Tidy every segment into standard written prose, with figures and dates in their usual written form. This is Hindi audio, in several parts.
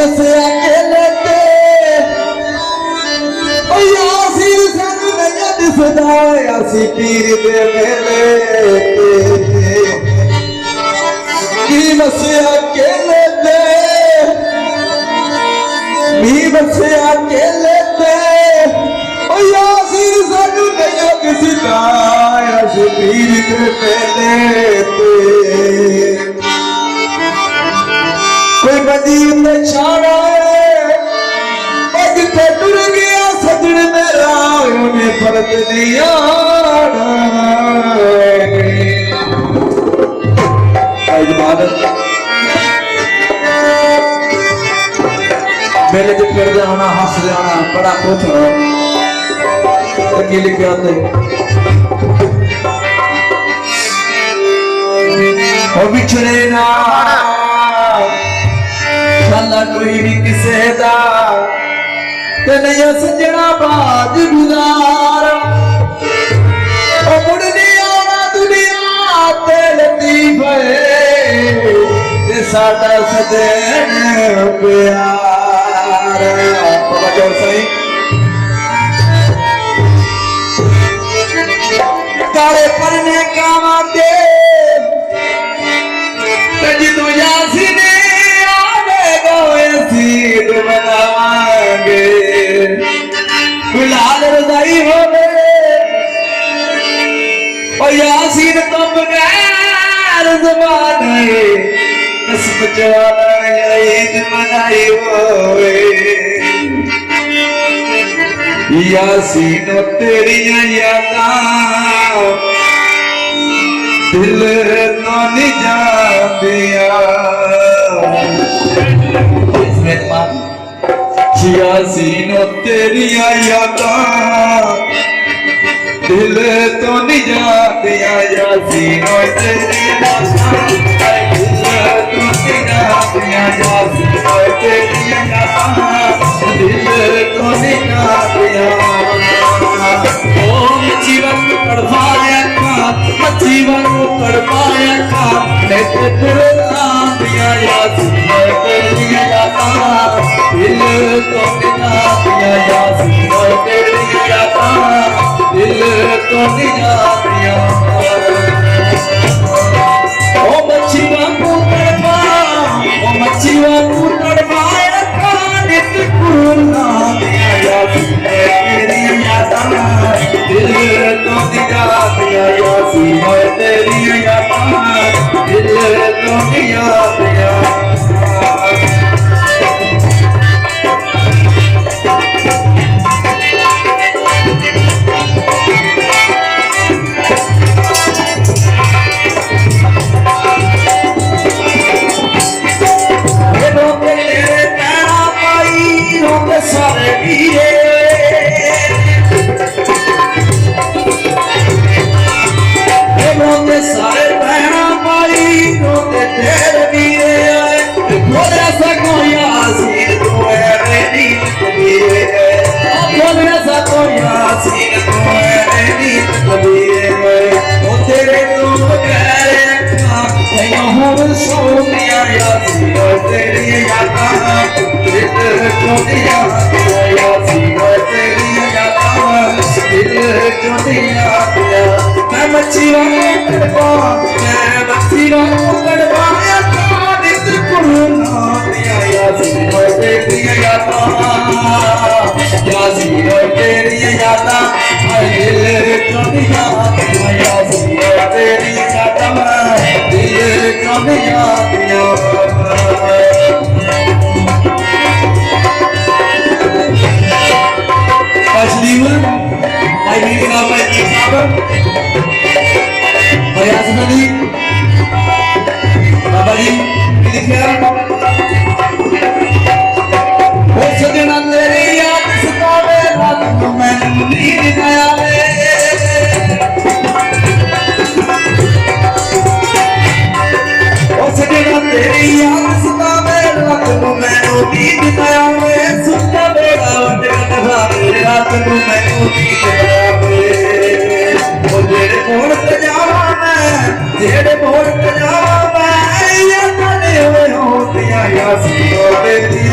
बसे अकेले ते यासीन सानू नहीं दिसदा असी पीर दे मेले ते बसे अकेले ते बसे अकेले ते यासीन सानू नहीं दिसदा असी पीर दे मेले ते कोई बदी छाड़ा जिथे टुर गया सजन मेरा उन्हें परत दिया मेले च फिर आना हस आना बड़ा खुश होना की लिखे आते बिछड़े ना साला कोई भी किसे दा ते नहीं सजना बाज गुजार मुड़ नहीं आना दुनिया ते लतीफ ते साडा सजन प्यार जो सही काले परने कावा दे जदों यासीन सीध बनावांगे गुलाल रजाई हो यासीन तो बगैर ज़बाने कसम जवाना ईद मनाई होवे यासीन तेरियां यादां दिल तो नहीं जांदियां यासीनो तेरिया यादां दिल तो नहीं जातिया यासीनो तेरिया दिल तो नहीं जातिया यासीनो तेरिया यादां दिल तो नहीं जातिया ओ जीवन तड़पाया का जीवन तड़पाया का लेके तेरा दिया यासीनो तेरिया यादां दिल तो निजा दिया यासीनो तेरिया यादां दिल तो निजा दिया ओ मच्छी वांगू तड़पा ओ मच्छी वांगू तड़पाया का नित कुरना दिया यासीनो तेरिया यादां दिल तो निजा दिया यासीनो तेरिया यादां दिल तो निजा दिया सारे वीरे रोते सारे बहना पाई रोते तेरे वीरे आए बोले सा कोई यासीन तो है रेडी कबीरे बोले सा कोई यासीन तो है रेडी कबीरे ओ तेरे तो बगैर कहीं और सोनिया यासीन तेरी यादां दिल तो दिया यासीनो तेरी यादां दिल तो दिया मैं मच्छी वांगू तड़पा मैं मच्छी वांगू तड़पाया था नित कुरना दिया यासीनो तेरी यादां यासीनो तेरी यादां दिल तो दिया यासीनो तेरी यादां दिल तो दिया Asliman, I mean, my father, my husband, Babali, what's the name of the yacht? The man leading my what's the name of the yacht? The man leading my रात को मैं जेड़े बोल जावा मैं जेड़े बोल जावा मैं या तने होए हो दिया यासीनो तेरी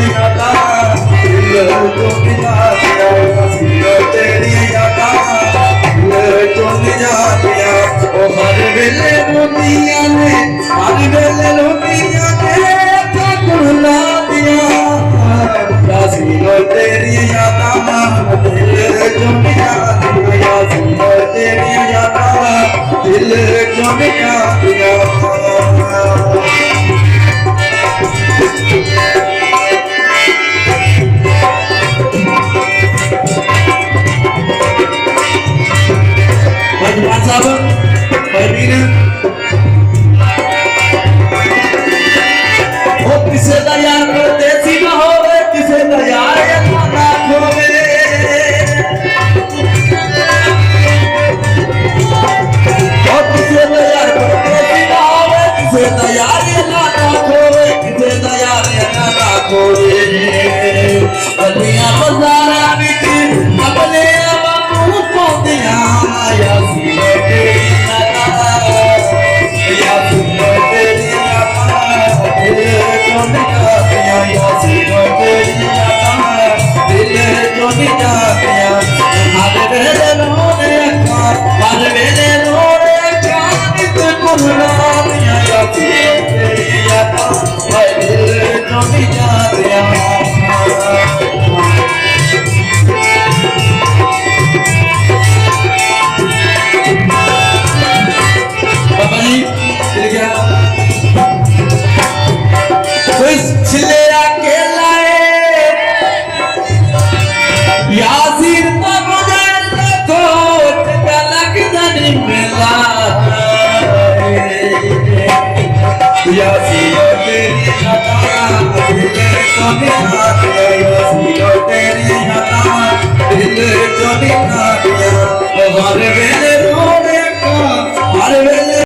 Hare